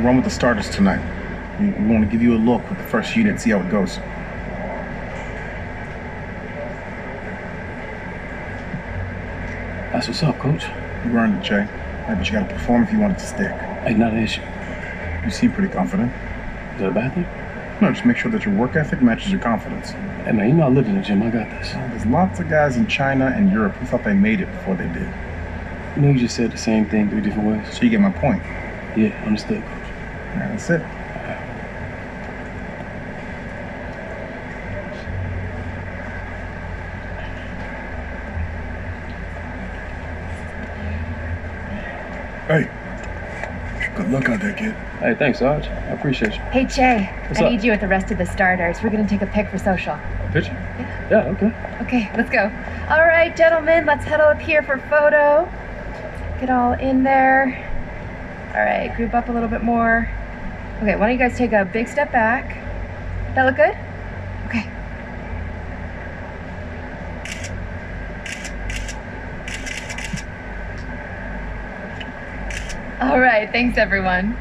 Run with the starters tonight. We want to give you a look with the first unit, see how it goes. That's what's up, Coach. You earned it, Jay. Hey, but you gotta perform if you want it to stick. Hey, not an issue. You seem pretty confident. Is that a bad thing? No, just make sure that your work ethic matches your confidence. Hey, man, you know I live in the gym. I got this. There's lots of guys in China and Europe who thought they made it before they did. You know you just said the same thing 3 different ways. So you get my point. Yeah, understood, Coach. All right, that's it. Hey, good luck out there, kid. Hey, thanks, Sarge. I appreciate you. Hey, Che. What's I up? need you with the rest of the starters. We're gonna take a pic for social. A picture? Yeah. Yeah, okay. Okay, let's go. All right, gentlemen, let's huddle up here for photo. Get all in there. All right, group up a little bit more. Okay, why don't you guys take a big step back? That look good? Okay. All right, thanks everyone.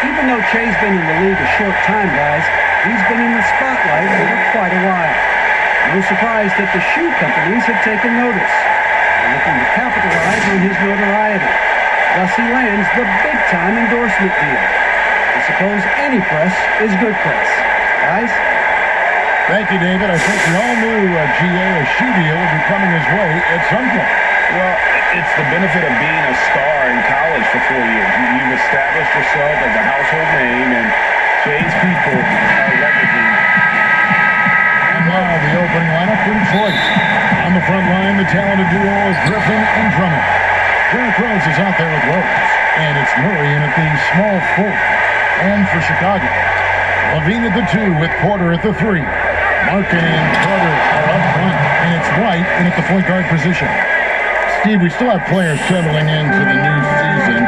Even though Che's been in the league a short time, guys, he's been in the spotlight for quite a while. No surprise that the shoe companies have taken notice. They're looking to capitalize on his notoriety. Thus he lands the big-time endorsement deal. I suppose any press is good press. Guys? Thank you, David. I think we all knew GA, a shoe deal, would be coming his way at some point. Well, it's the benefit of being a star in college for 4 years. You've established yourself as a household name, and Jay's people are leveraging. And now the opening lineup in choice. On the front line, the talented duo of Griffin and Drummond. Derrick Rose is out there with Rose, and it's Murray in at the small forward. And for Chicago, Levine at the 2 with Porter at the 3. Markin and Carter are up front, and it's White in at the point guard position. Steve, we still have players settling into the new season.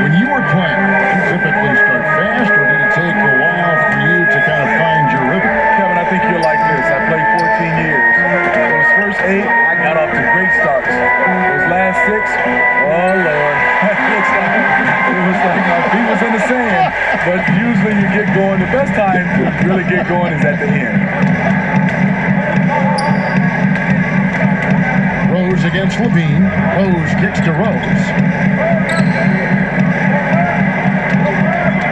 When you were playing, did you typically start fast, or did it take a while for you to kind of find your rhythm? Kevin, I think you're like this. I played 14 years. Those first 8, I got off to great starts. Those last 6, oh Lord, it was like my feet was in the sand. But usually you get going. The best time to really get going is at the end. against Levine. Rose kicks to Rose.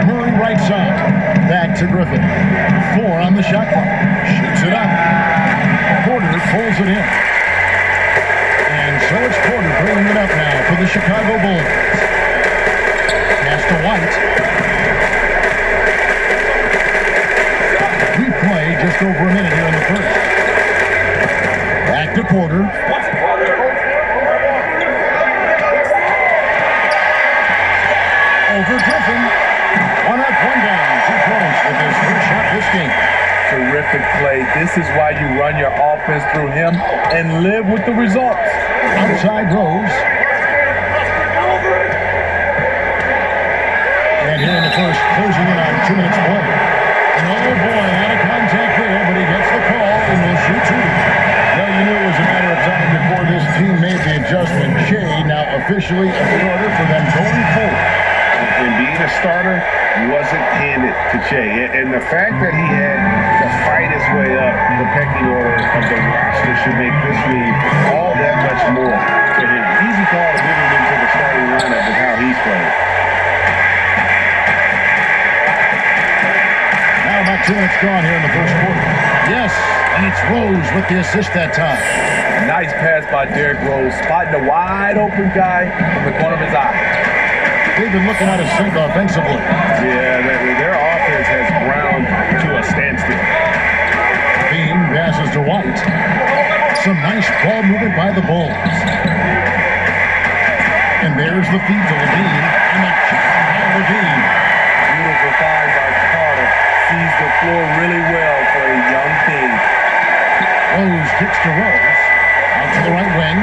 Murray right side. Back to Griffin. 4 on the shot clock. Shoots it up. Porter pulls it in. And so it's Porter bringing it up now for the Chicago Bulls. Pass to White. We play just over a minute here in the first. Back to Porter. Over Griffin. 1 up, 1 down. 2 points with his first shot this game. Terrific play. This is why you run your offense through him and live with the results. Outside Rose. And here in the first, closing in on 2 minutes play. And oh boy, out of contact there, but he gets the call and will shoot 2. Well, you knew it was a matter of time before this team made the adjustment. Shea now officially a starter for them going forward. And being a starter wasn't handed to Shea. And the fact that he had to fight his way up the pecking order of the roster should make this league all that much more to him. Easy call to move him into the starting lineup with how he's playing. Now about 2 minutes gone here in the first quarter. Yes, and it's Rose with the assist that time. Nice pass by Derrick Rose, spotting a wide open guy from the corner of his eye. They've been looking out of sync offensively. Yeah, their offense has ground to a standstill. Bean passes to White. Some nice ball movement by the Bulls. And there's the feed to Levine. And the shot by Levine. Beautiful find by Carter. Sees the floor really well for a young team. Rose kicks to Rose. Out to the right wing.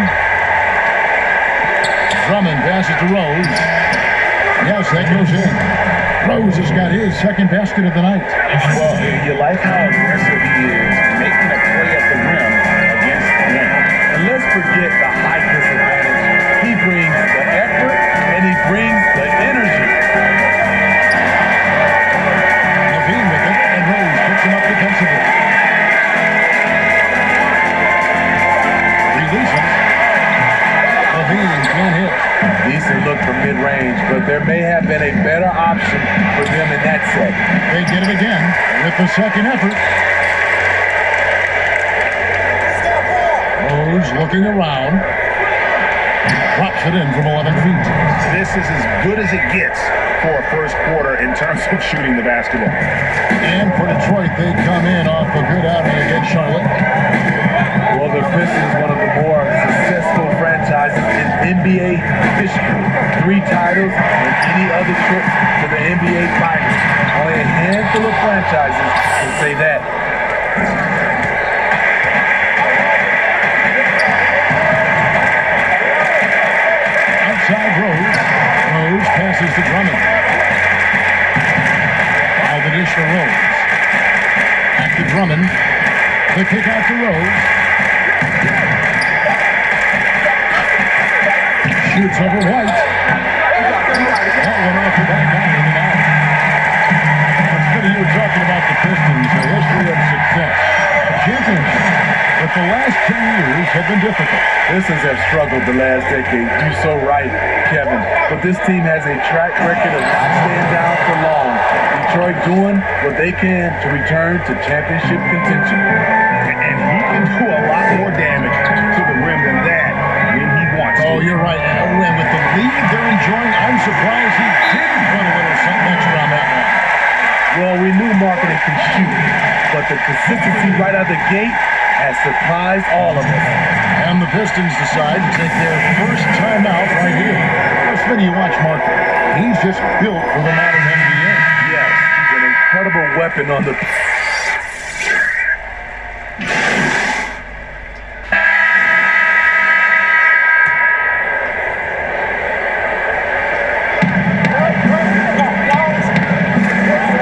Drummond passes to Rose. Yes, that goes in. Rose has got his second basket of the night. Well, you like how aggressive he is making a play at the rim against them. And let's forget the height disadvantage. He brings the effort and he brings the energy. Levine with it, and Rose picks him up defensively. Releases. Levine can't hit. Decent look from mid-range, but there may have been a better option for them in that set. They get it again with the second effort. Rose looking around. Drops it in from 11 feet. This is as good as it gets for a first quarter in terms of shooting the basketball. And for Detroit, they come in off a good outing against Charlotte. Well, the Pistons, one of the more successful franchises in NBA history. 3 titles and any other trip to the NBA Finals. Only a handful of franchises can say that. Outside Rose. Rose passes to Drummond. Now the dish for Rose. Back to Drummond. The kick out to Rose. Shoots over White. That one off the back iron and out. It's funny you were talking about the Pistons, a history of success. A championship. But the last 10 years have been difficult. Pistons have struggled the last decade. You're so right, Kevin. But this team has a track record of not staying down for long. Detroit doing what they can to return to championship contention. And he can do a lot more damage to the rim than that when he wants to. Oh, you're right. And with the lead they're enjoying, I'm surprised he didn't put a little something extra on that one. Well, we knew Marketing can shoot, but the consistency right out the gate has surprised all of us. And the Pistons decide to take their first time out right here. What's funny, you watch Marketing. He's just built for the modern NBA. Yes, he's an incredible weapon on the...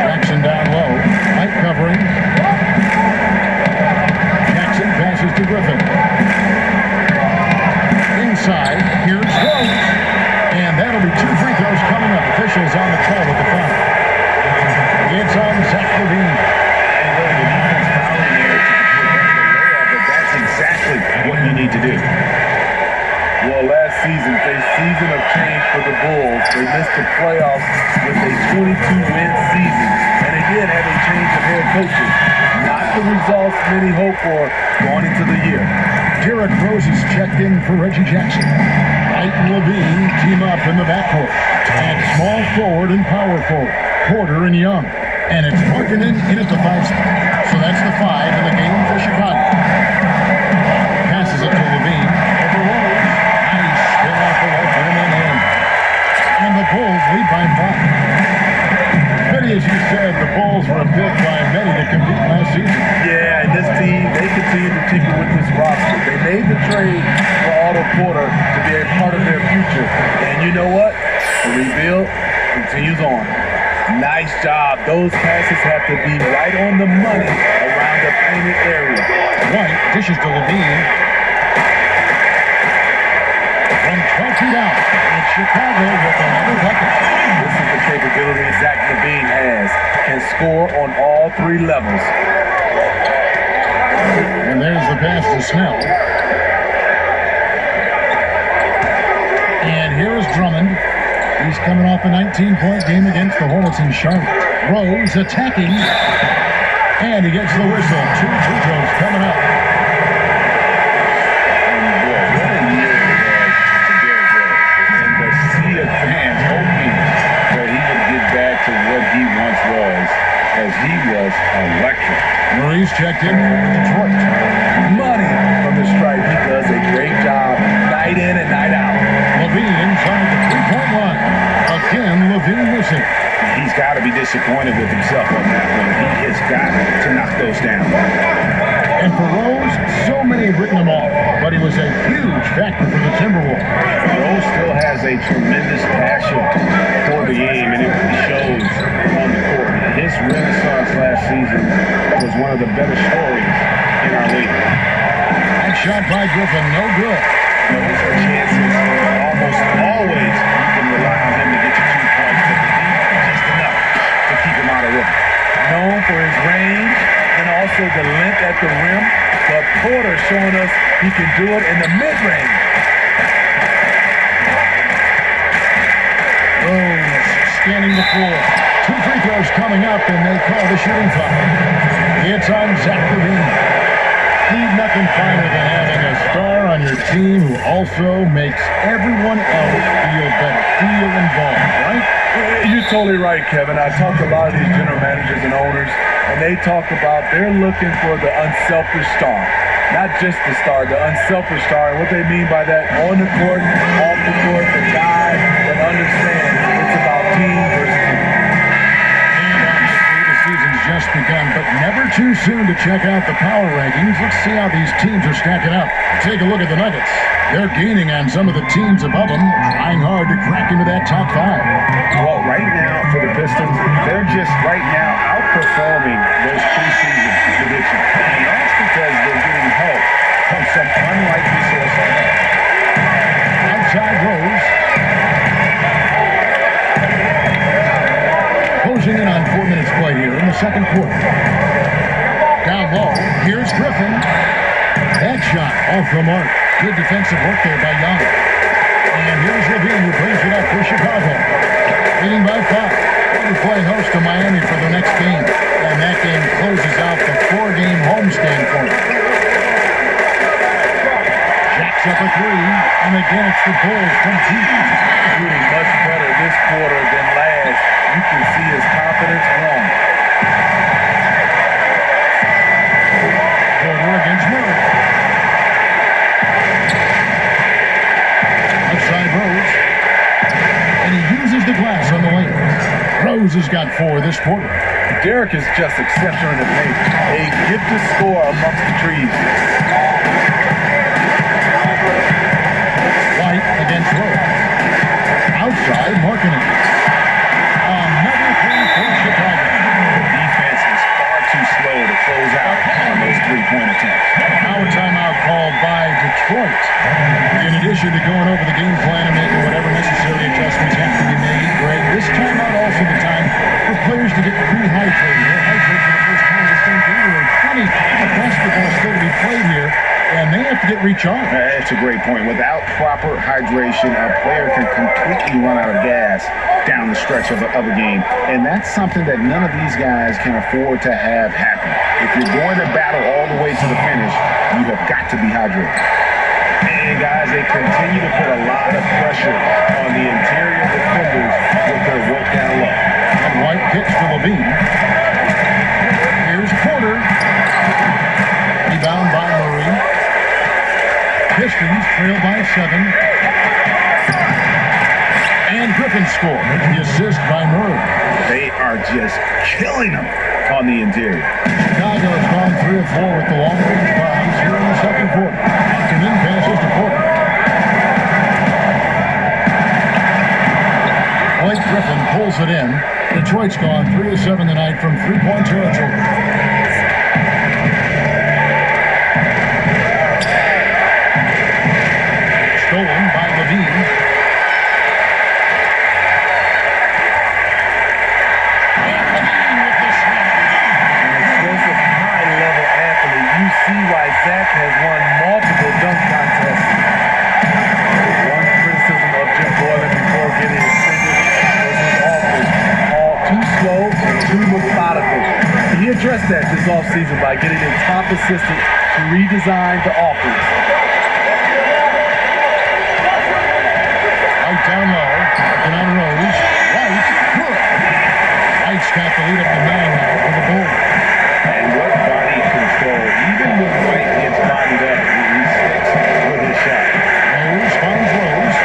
Jackson down low. Light covering. Jackson passes to Griffin. Inside. Here's Rose. And that'll be 2 free throws coming up. Officials on the call with the foul. It's on Zach Levine. 52-win season. And they did have a change of head coaches. Not the results many hoped for going into the year. Derrick Rose is checked in for Reggie Jackson. Wright and Levine team up in the backcourt. At small forward and power forward, Porter and Young. And it's Markkinen in at the 5 spot. So that's the 5 in the game for Chicago. Passes it to Levine. Over Rose. Nice spin off the left rim and in. And the Bulls lead by 5. Many, as you said, the Bulls were a pick by many to compete last season. Yeah, and this team, they continue to tinker with this roster. They made the trade for Otto Porter to be a part of their future. And you know what? The rebuild continues on. Nice job. Those passes have to be right on the money around the painted area. White dishes to Levine. From 12 feet out, it's Chicago with another bucket. This is the capability Zach Levine has. Can score on all 3 levels. And there's the pass to Snell. And here is Drummond. He's coming off a 19-point game against the Hornets in Charlotte. Rose attacking. And he gets the whistle. 2 free throws coming up. And boy, what a year it was for Derrick Rose. And the sea of fans hoping that he would get back to what he once was, as he was electric. Maurice checked in for Detroit. Money from the stripe. He does a great job night in and night out. Levine inside the 3-point line. Again, Levine missing. He's got to be disappointed with himself on that one. He has got to knock those down. And for Rose, so many have written him off, but he was a huge factor for the Timberwolves. Rose still has a tremendous passion for the game, and it shows on the court. His renaissance last season was one of the better stories in our league. That shot by Griffin, no good. Those are chances. Almost always you can rely on him to get you 2 points, but the deep just enough to keep him out of rhythm. Known for his range and also the length at the rim, but Porter showing us he can do it in the mid-range. Rose scanning the floor. 2 free throws coming up, and they call the shooting foul. It's on Zach Levine. Need nothing finer than having a star on your team who also makes everyone else feel better, feel involved, right? You're totally right, Kevin. I talked to a lot of these general managers and owners, and they talk about they're looking for the unselfish star. Not just the star, the unselfish star. And what they mean by that, on the court, off the court, the guy that understands it's about team versus team. Season's just begun, but never too soon to check out the power rankings. Let's see how these teams are stacking up. Take a look at the Nuggets. They're gaining on some of the teams above them, trying hard to crack into that top 5. Well, right now for the Pistons, they're just right now outperforming those preseason predictions. And that's because they're getting help from some unlikely sources. Outside Rose. Closing in on 4 minutes played here in the second quarter. Down low, here's Griffin. That shot off the mark. Good defensive work there by Young. And here's Levine who brings it up for Chicago. Leading by 5. They play host to Miami for the next game. And that game closes out the 4-game homestand for them. Jacks up a 3. And again, it's the Bulls from deep. Shooting much better this quarter than last. You can see his confidence growing. Porter against Murray. Outside Rose. And he uses the glass on the lane. Rose has got 4 this quarter. Derrick is just exceptional in the paint. A gifted scorer amongst the trees. White against Rose. Outside, Markkinen. Another 3 for Chicago. The defense is far too slow to close out on those 3-point attempts. Now a timeout called by Detroit. In addition to going over the game plan and making whatever necessary adjustments have to be made, Greg, this timeout also the time for players to get rehydrated. They're hydrated for the first time in January 20. A basketball still to be played here. switch on. That's a great point. Without proper hydration, a player can completely run out of gas down the stretch of a game. And that's something that none of these guys can afford to have happen. If you're going to battle all the way to the finish, you have got to be hydrated. And guys, they continue to put a lot of pressure on the interior defenders with their work down low. And White kicks to Levine. Here's Porter. Rebound by Murray. Pistons trail by 7. And Griffin scores the assist by Murray. They are just killing them on the interior. Chicago has gone 3 of 4 with the long-range bombs here in the second quarter. And then passes to Porter. Blake Griffin pulls it in. Detroit's gone 3 of 7 tonight from three-point territory. Stolen by Levine. And Levine with the slam. An explosive, high-level athlete. You see why Zach has won multiple dunk contests. One criticism of Jim Boylan before getting extended was his offense. All too slow and too methodical. He addressed that this offseason by getting a top assistant to redesign the offense. Down low, and on Rose, White, good. White's got the lead up to 9 now for the Bulls. And what body control. Even when White gets bodied up, he sticks with his shot. Rose finds Rose.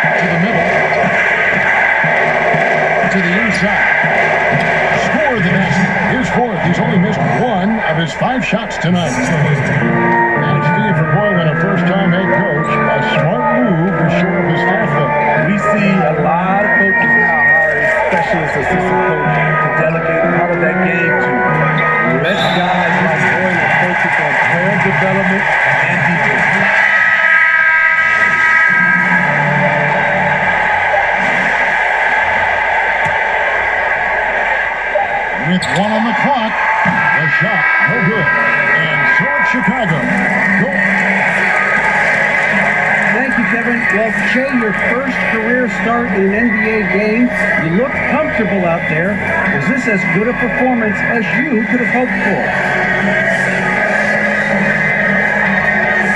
To the middle. To the inside. Score the basket. Here's fourth. He's only missed 1 of his 5 shots tonight. And Steve for Boylan, a first-time head coach. A smart move to shore up his staff, though. We see a lot of coaches now hire a specialist assistant coach to delegate part of that game to. Let guys like Boylan focus on player development and defense. With 1 on the clock, the shot, no good. And so it's Chicago. Go. Thank you, Kevin. Well, Shea, your first career start in an NBA game. You look comfortable out there. Was this as good a performance as you could have hoped for?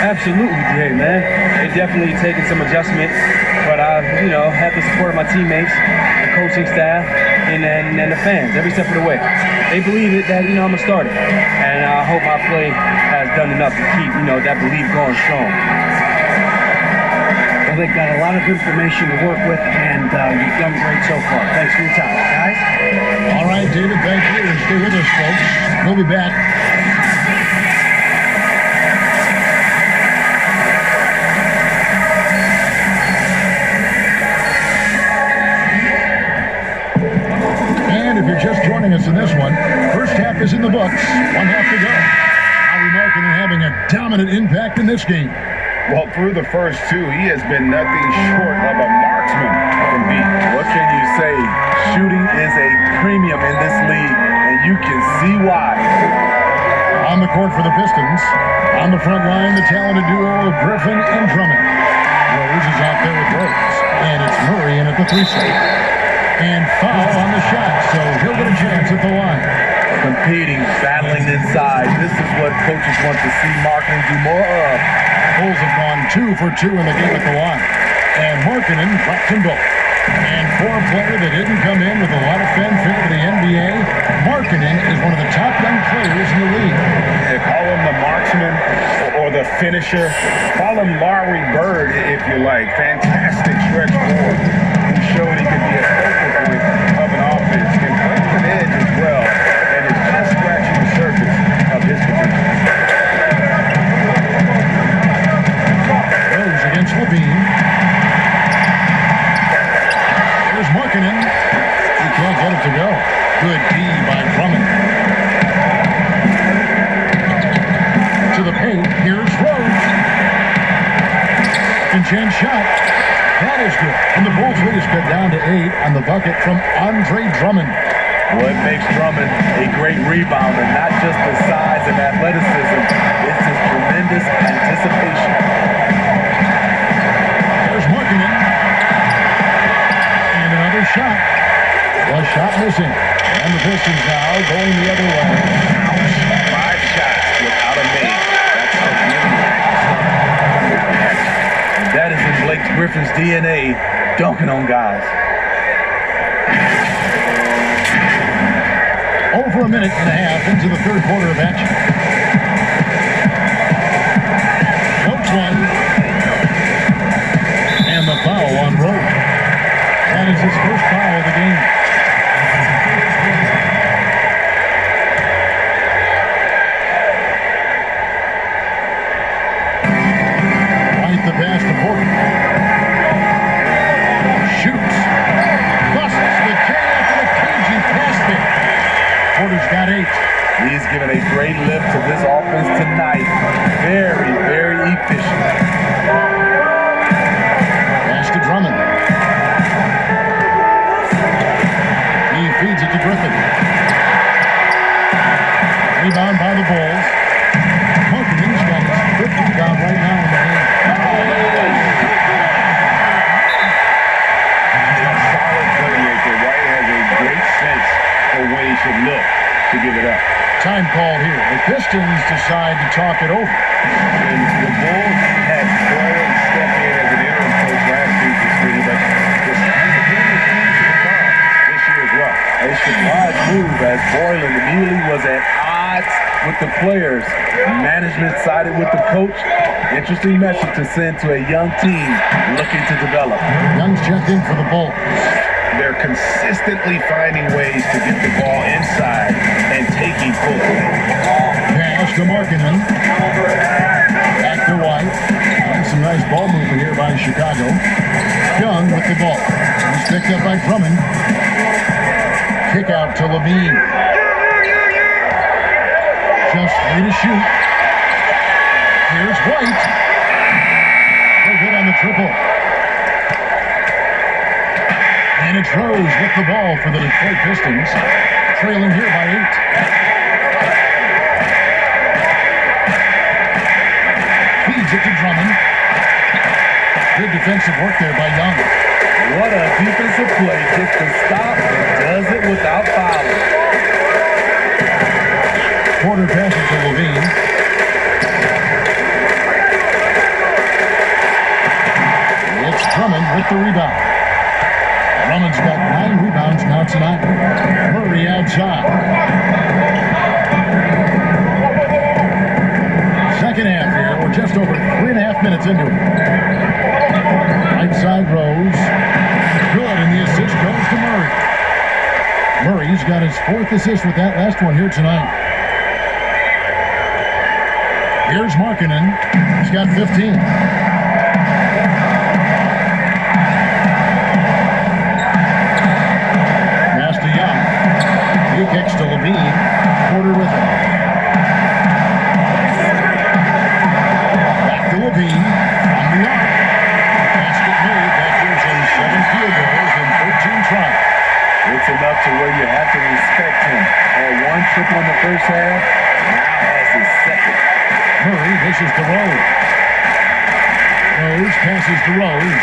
Absolutely, Jay, man. It definitely taken some adjustment, but I've, had the support of my teammates, the coaching staff, and the fans every step of the way. They believe it that, I'm a starter, and I hope my play has done enough to keep, that belief going strong. Well, they've got a lot of information to work with, and you've done great so far. Thanks for your time, guys. All right, David, thank you. And stay with us, folks. We'll be back. And if you're just joining us in this one, first half is in the books. 1 half to go. Howie Markkinen having a dominant impact in this game. Well, through the first 2, he has been nothing short of a marksman from deep. What can you say? Shooting is a premium in this league, and you can see why. On the court for the Pistons. On the front line, the talented duo of Griffin and Drummond. Rose is out there with Rose. And it's Murray in at the 3 slot. And foul on the shot, so he'll get a chance at the line. Competing, battling inside. This is what coaches want to see Markkinen do more of. Bulls have gone 2 for 2 in the game at the line. And Markkinen dropped them both. And for a player that didn't come in with a lot of fanfare to the NBA, Markkinen is one of the top young players in the league. They call him the marksman or the finisher. Call him Larry Bird, if you like. Fantastic stretch forward. He showed he could be a focal point of an offense. Can play with an edge as well. And is just scratching the surface of his potential. Rose against Levine. There's Markkinen. He can't get it to go. Good D by Drummond. To the paint. Here's Rose. And chance shot. That is good. And the Bulls lead is cut down to 8 on the bucket from Andre Drummond. What makes Drummond a great rebounder, not just the size and athleticism, it's tremendous anticipation. There's Markkanen. And another shot. One shot missing. And the Pistons now going the other way. Ouch. 5 shots without a make. That's a really nice. That is in Blake Griffin's DNA, dunking on guys. Over a minute and a half into the third quarter of action. Coach one. And the foul on Rose. That is his first foul of the game. Right the pass to Porter. Shoots. Busts the K after the cagey pass there. Porter's got 8. He's given a great lift to this offense tonight. Very, very efficient. Pass to Drummond. He feeds it to Griffin. Rebound by the Bulls. Markkanen's got his 5th rebound right now in the game. He's a solid playmaker. White has a great sense of when he should look to give it up. Time call here. The Pistons decide to talk it over. And the Bulls had Boyle step in as an interim coach last season, but he's been refused to the call this year as well. A surprise move as Boylan immediately was at odds with the players. Management sided with the coach. Interesting message to send to a young team looking to develop. Young's checked in for the Bulls. They're consistently finding ways to get the ball inside and taking full Pass to Markkanen. Back to White. And some nice ball movement here by Chicago. Young with the ball. He's picked up by Drummond. Kick out to Levine. Just 3 to shoot. Here's White. They're good on the triple. And it's Rose with the ball for the Detroit Pistons. Trailing here by 8. Feeds it to Drummond. Good defensive work there by Young. What a defensive play. Gets the stop and does it without fouling. Porter passes to Levine. It's Drummond with the rebound. Drummond's got 9 rebounds now tonight. Murray outside. Second half here. We're just over 3.5 minutes into it. Right side Rose. Good, and the assist goes to Murray. Murray's got his 4th assist with that last one here tonight. Here's Markkanen. He's got 15. He kicks to Levine. Porter with it. Back to Levine. On the arc. Basket made. That gives him 7 field goals in 13 tries. It's enough to where you have to respect him. Had 1 triple in the first half. Now has his 2nd. Murray dishes to Rose. Rose passes to Rose.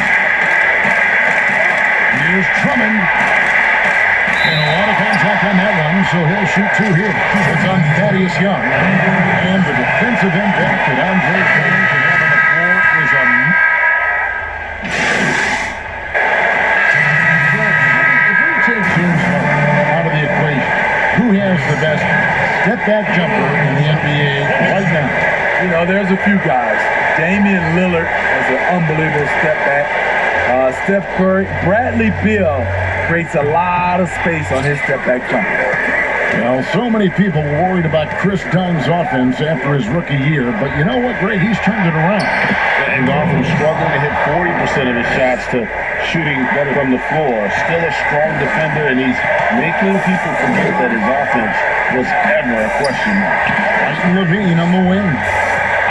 Here's Drummond. And a lot of contact on that one, so he'll shoot 2 here. It's on Thaddeus Young. And the defensive impact that Andre Bale can have on the floor is a... If we take James Harden out of the equation, who has the best step-back jumper in the NBA right now? You know, there's a few guys. Damian Lillard has an unbelievable step back. Steph Curry, Bradley Beal creates a lot of space on his step back jumper. Well, so many people were worried about Chris Dunn's offense after his rookie year, but you know what, Greg? He's turned it around. And gone from struggling to hit 40% of his shots to shooting better from the floor. Still a strong defender, and he's making people forget that his offense was ever a question mark. Martin Levine on the wing.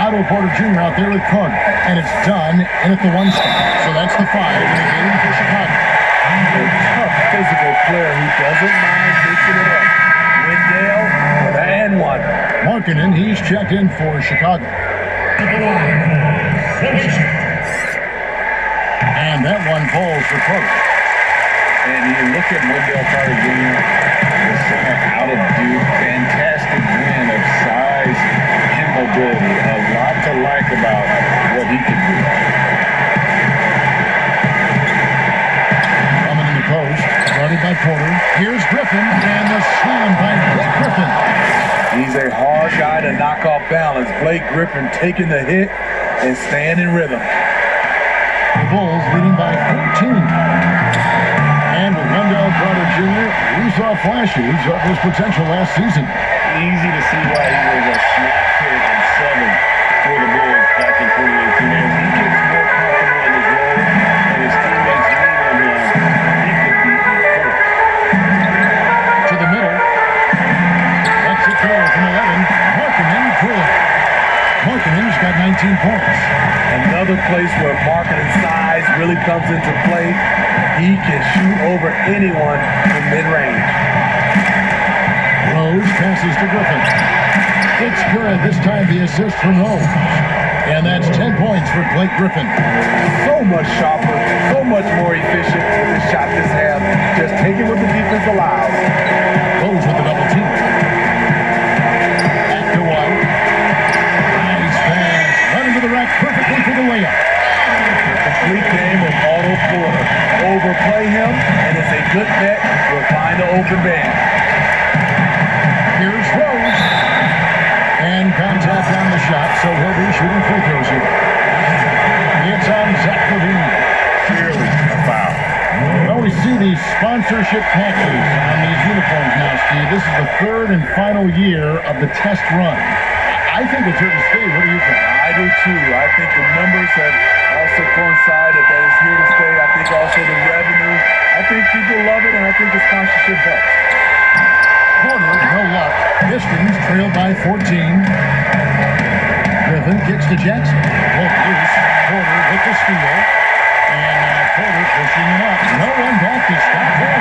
Otto Porter Jr. out there with Carter. And it's done in at the 1 spot. So that's the 5 in the game for Chicago. A tough physical player who doesn't mind mixing it up. Wendell and 1. Markkanen, he's checked in for Chicago. And that one falls for close. And you look at Wendell Carter Jr., the center out of Duke, fantastic win of size and mobility. A lot to like about what he can do. Coming in the post, guarded by Porter. Here's Griffin, and the slam by Blake Griffin. He's a hard guy to knock off balance. Blake Griffin taking the hit and staying in rhythm. The Bulls leading by 14. And with Wendell Carter Jr., we saw flashes of his potential last season. Easy to see why he was a snap pick and 7 for the Bulls back in 2018. As he gets more comfortable in his role and his teammates lean on him, he could be a force. To the middle. That's it goal from 11. Markkanen good. Markkanen's got 19 points. Another place where Markkanen size really comes into play. He can shoot over anyone from mid-range. Rose passes to Griffin. It's good. This time the assist from Rose. And that's 10 points for Blake Griffin. So much sharper, so much more efficient with his shot this half. Just taking what the defense allows. Rose with the double team. Back to White. Nice pass. Running to the rack perfectly for the layup. Complete game of Otto Porter. Overplay him, and it's a good bet. We'll find the open man. Here's Rose. And contact on the shot, so he'll be shooting free throws here. It's on Zach Levine. Clearly a foul. Well, we see these sponsorship patches on these uniforms now, Steve. This is the third and final year of the test run. I think it's here to stay. What do you think? I do too. I think the numbers have also coincided that it's here to stay. I think also the revenue. I think people love it, and I think the sponsorship helps. Porter, no luck. Pistons trailed by 14. Griffin kicks to Jackson. Pulled loose. Porter with the steal. And Porter pushing him up. No one back to stop him.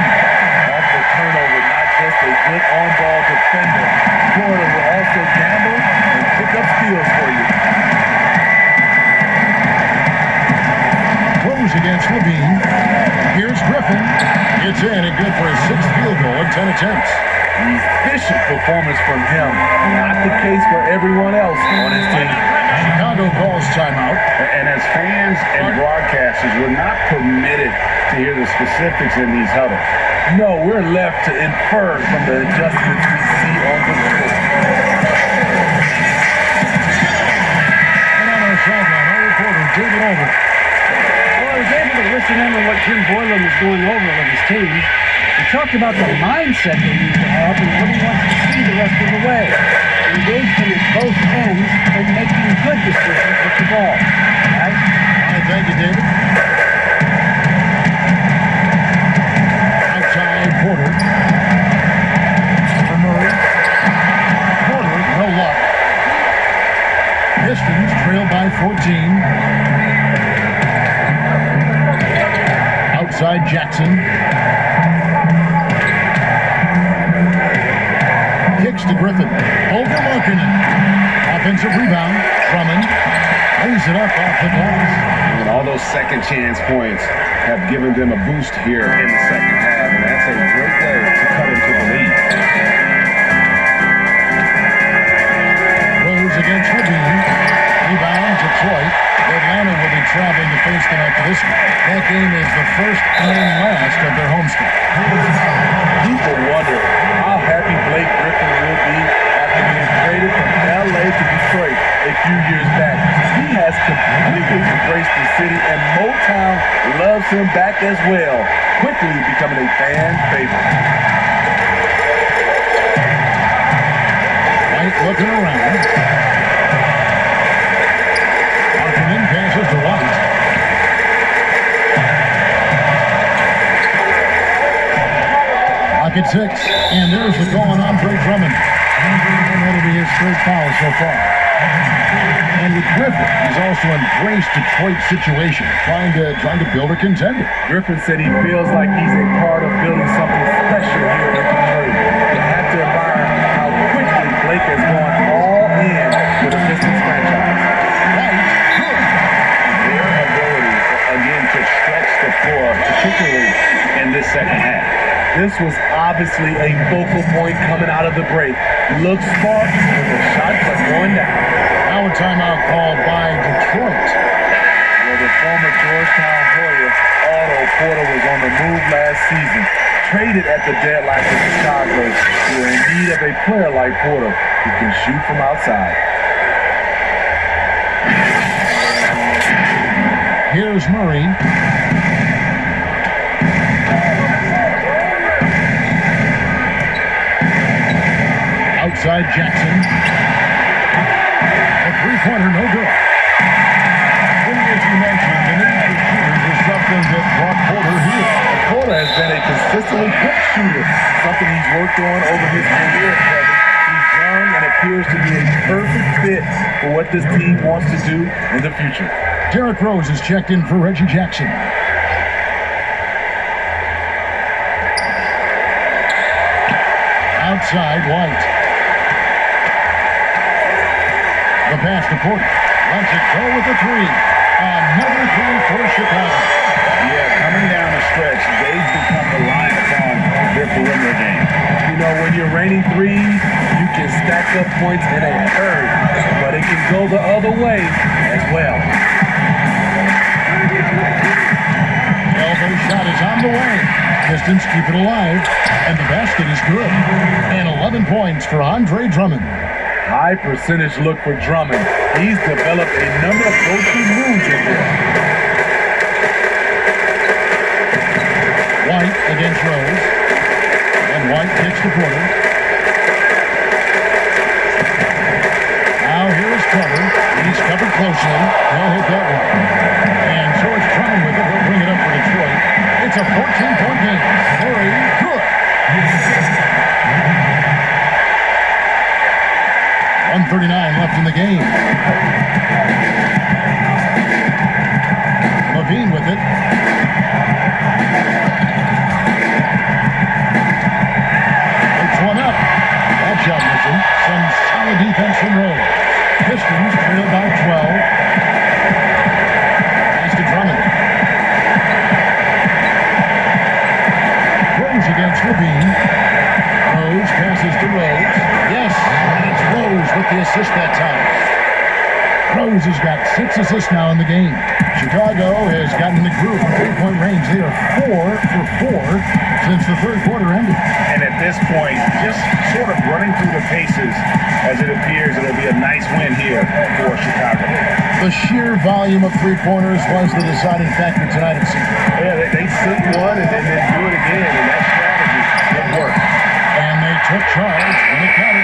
Off the turnover, not just a good on-ball defender. Porter will also gamble and pick up steals for you. Rose against Levine. Here's Griffin. It's in and good for his 6th field goal in 10 attempts. Efficient performance from him. Not the case for everyone else on his team. Chicago calls timeout. And as fans and broadcasters, we're not permitted to hear the specifics in these huddles. No, we're left to infer from the adjustments we see on the court. And on our sideline, our reporter, David Over. Well, I was able to listen in on what Jim Boylan was going over with his team. He talked about the mindset they need to have and what he wants to see the rest of the way. Engagement at both ends and making good decisions with the ball. Right? All right, thank you, David. Outside, Porter. For Murray. Porter, no luck. Pistons trail by 14. Outside, Jackson. Kicks to Griffin. Over Markkanen. Offensive rebound. Drummond lays it up off the glass. And all those second chance points have given them a boost here in the second half, and that's a great way to cut into the lead. Rose against Levine. Rebound to Detroit. Atlanta will be traveling to face them after this one. That game is the first and last of their homestand. People wonder how happy Blake Griffin will be after being traded from LA to Detroit a few years back. He has completely embraced the city, and Motown loves him back as well, quickly becoming a fan favorite. White looking around. Markkanen passes to White. Pocket 6, and there's the call on Andre Drummond. And that'll be his third foul so far. And with Griffin, he's also embraced Detroit's situation, trying to build a contender. Griffin said he feels like he's a part of building something special here in Detroit. You have to admire how quickly Blake has gone all in with the Pistons franchise. This was obviously a focal point coming out of the break. Looks smart, but the shots are going down. Now a timeout called by Detroit. Well, the former Georgetown Warrior, Otto Porter, was on the move last season. Traded at the deadline to Chicago, who are in need of a player like Porter who can shoot from outside. Here's Murray. Outside Jackson. A three-pointer, no good. As you mentioned, the need for shooters is something that brought Porter here. Porter has been a consistently quick shooter, something he's worked on over his career. He's young and appears to be a perfect fit for what this team wants to do in the future. Derrick Rose is checked in for Reggie Jackson. Outside, White. The pass to Porter. Lets it go with the three. Another three for Chicago. Yeah, coming down the stretch, they've become reliant upon their perimeter game. You know, when you're raining threes, you can stack up points in a hurry, but it can go the other way as well. Elbow shot is on the way. Pistons keep it alive, and the basket is good. And 11 points for Andre Drummond. High percentage look for Drummond. He's developed a number of go-to moves in there. White against Rose. And White kicks to Porter. Now here is Porter. He's covered closely. He'll hit that one. And so it's Drummond with it. He'll bring it up for Detroit. It's a 14-point game. Very good. 1:39 left in the game. Levine with it. It's one up. That shot missing. Some solid defense from Rose. Pistons trail by 12. Pass to Drummond. Rose against Levine. Rose passes to Rose. Yes, and it's Rose with the assist that time. Rose has got 6 assists now in the game. Chicago has gotten in the groove from 3-point range. They are 4 for 4 since the third quarter ended. And at this point, just sort of running through the paces as it appears it'll be a nice win here for Chicago. The sheer volume of three-pointers was the deciding factor tonight, it seems. Yeah, they sink one and then do it again, and that strategy did work. And they took charge when it counted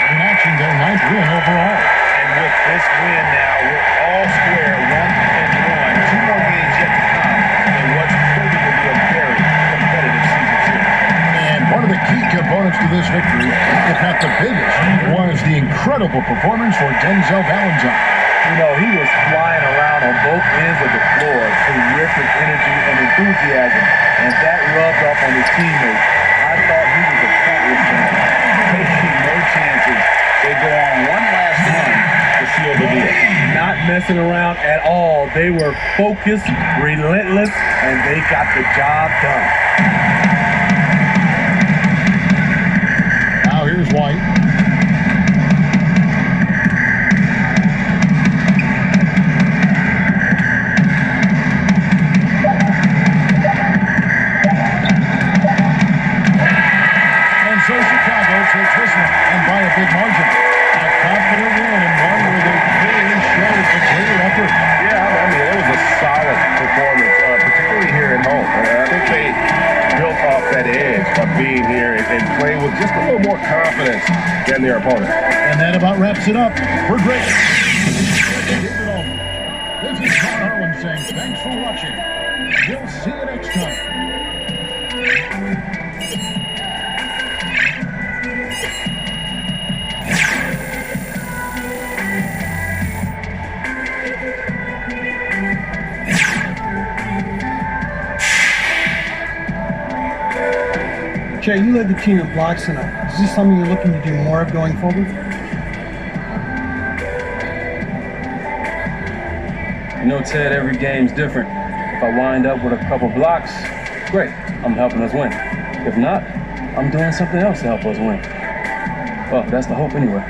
in action their 9th win overall. And with this win now, we're all square, 1-1. 2 more games yet to come in what's proving to be a very competitive season 2. And one of the key components to this victory, if not the biggest, was the incredible performance for Denzel Valentine. You know, he was flying around on both ends of the floor. Terrific energy and enthusiasm, and that rubbed off on his teammates. I thought he was a fabulous man. Taking no chances. They go on one last run to seal the deal. Not messing around at all. They were focused, relentless, and they got the job done. Now here's White. So Chicago takes this one, and by a big margin. A confident win, and one where they clearly showed a greater effort. Yeah, I mean, it was a solid performance, particularly here at home. I think they built off that edge of being here and play with just a little more confidence than their opponent. And that about wraps it up for great. This is John Harlan saying thanks for watching. We'll see you next time. Jay, you led the team in blocks tonight. Is this something you're looking to do more of going forward? You know, Ted, every game's different. If I wind up with a couple blocks, great. I'm helping us win. If not, I'm doing something else to help us win. Well, that's the hope anyway.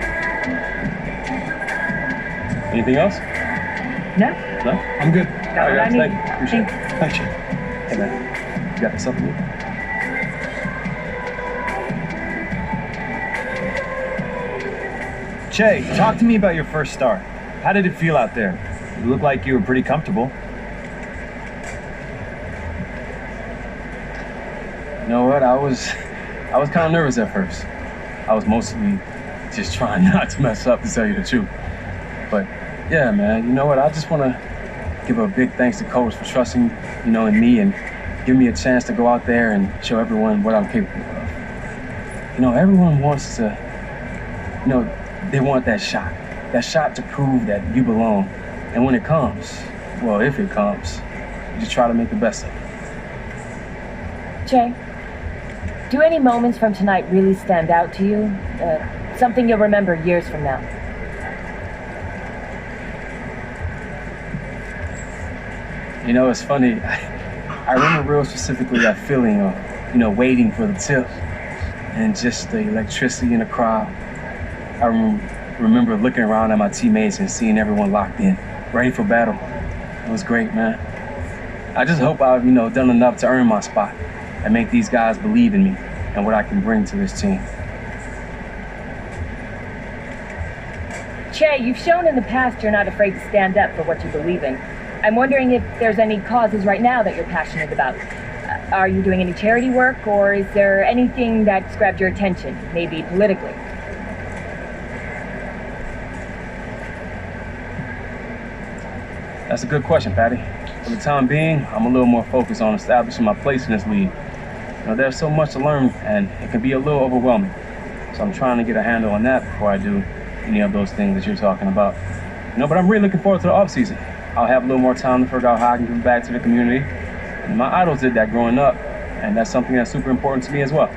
Anything else? No? No? I'm good. Got what I need. Thank you. Appreciate it. Thanks, Jay. Hey, man. You got this up for me? Che, talk to me about your first start. How did it feel out there? You looked like you were pretty comfortable. You know what? I was kind of nervous at first. I was mostly just trying not to mess up, to tell you the truth. But yeah, man, you know what? I just want to give a big thanks to Coach for trusting, in me and giving me a chance to go out there and show everyone what I'm capable of. Everyone wants to, they want that shot to prove that you belong. And when it comes, well, if it comes, you just try to make the best of it. Jay, do any moments from tonight really stand out to you? Something you'll remember years from now? It's funny. I remember real specifically that feeling of, waiting for the tip and just the electricity in the crowd. I remember looking around at my teammates and seeing everyone locked in, ready for battle. It was great, man. I just hope I've, done enough to earn my spot and make these guys believe in me and what I can bring to this team. Che, you've shown in the past you're not afraid to stand up for what you believe in. I'm wondering if there's any causes right now that you're passionate about. Are you doing any charity work, or is there anything that's grabbed your attention, maybe politically? That's a good question, Patty. For the time being, I'm a little more focused on establishing my place in this league. There's so much to learn, and it can be a little overwhelming. So I'm trying to get a handle on that before I do any of those things that you're talking about. But I'm really looking forward to the off-season. I'll have a little more time to figure out how I can give back to the community. And my idols did that growing up, and that's something that's super important to me as well.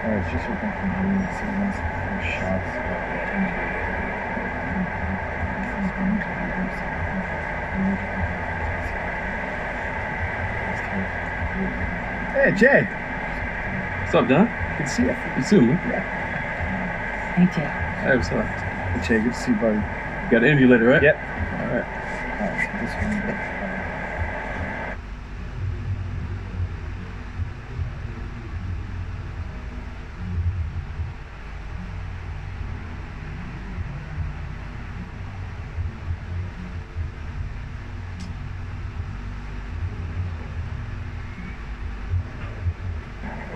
It's just looking for me to see once the first shots. Hey, Jay. What's up, Don? Good to see you. You too, man. Hey, Jay. Hey, what's up? Hey, Jay, good to see you, buddy. You got an interview later, right? Yep. All right. This one.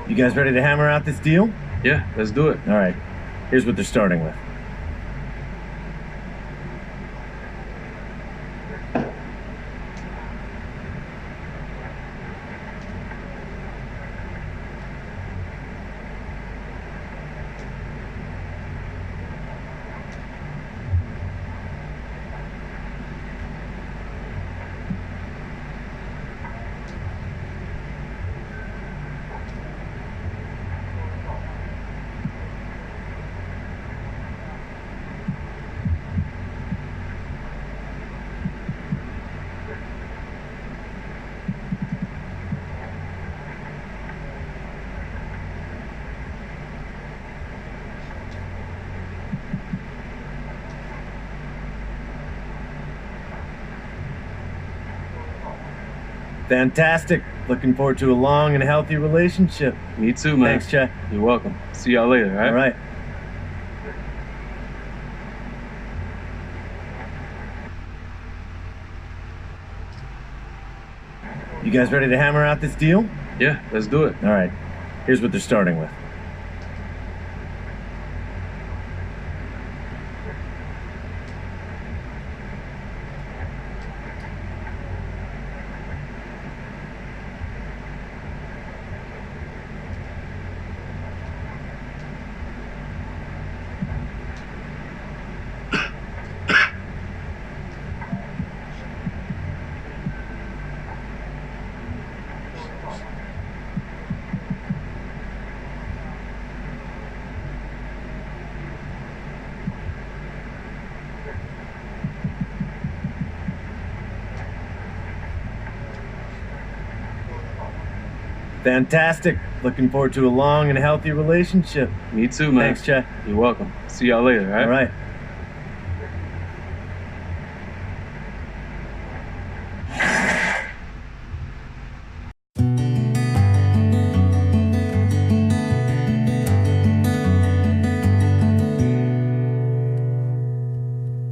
You guys ready to hammer out this deal? Yeah, let's do it. All right. Here's what they're starting with. Fantastic. Looking forward to a long and healthy relationship. Me too, man. Thanks, Che. You're welcome. See y'all later, all right? All right. You guys ready to hammer out this deal? Yeah, let's do it. All right. Here's what they're starting with. Fantastic. Looking forward to a long and healthy relationship. Me too, man. Thanks, Che. You're welcome. See y'all later, all right? All right.